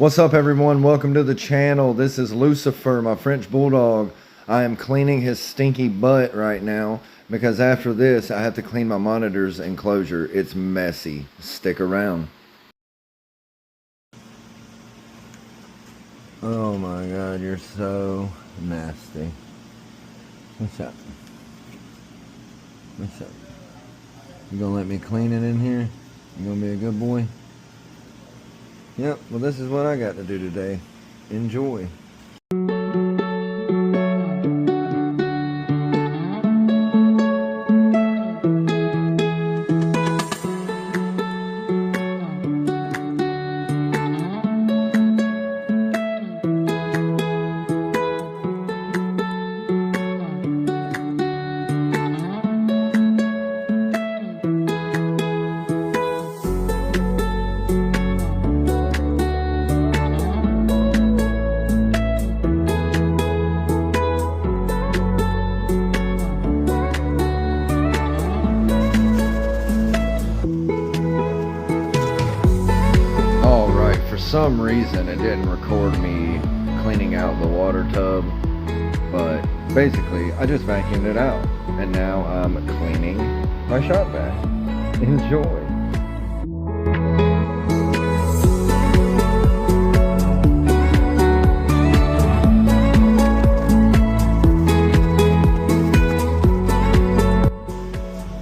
What's up, everyone? Welcome to the channel. This is Lucifer, my French bulldog. I am cleaning his stinky butt right now because after this I have to clean my monitor's enclosure. It's messy. Stick around. Oh my god, you're so nasty. What's up? What's up? You gonna let me clean it in here? You gonna be a good boy? Yep, well this is what I got to do today. Enjoy. For some reason it didn't record me cleaning out the water tub, but basically I just vacuumed it out and now I'm cleaning my shop vac. Enjoy.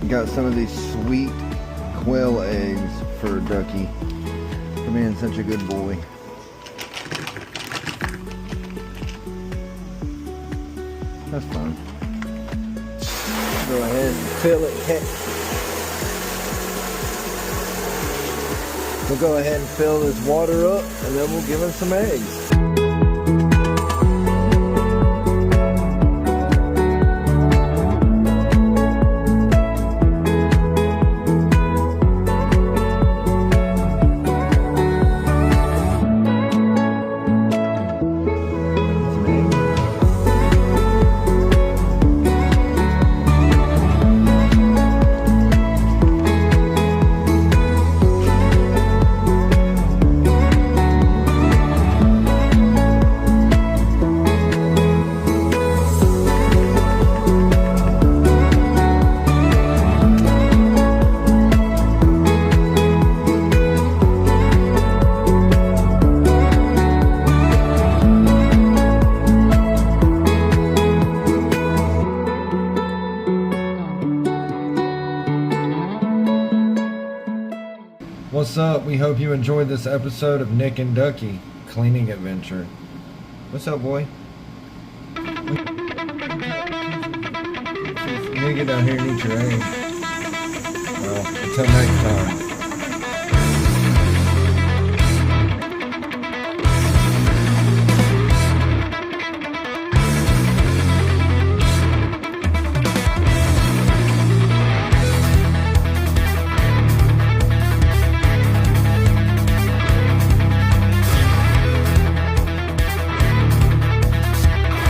Got some of these sweet quail eggs for Ducky. For being such a good boy. That's fun. Go ahead and fill it. We'll go ahead and fill this water up and then we'll give him some eggs. What's up? We hope you enjoyed this episode of Nic and Ducky cleaning adventure. What's up, boy? You need to get down here and eat your egg. Well, until next time.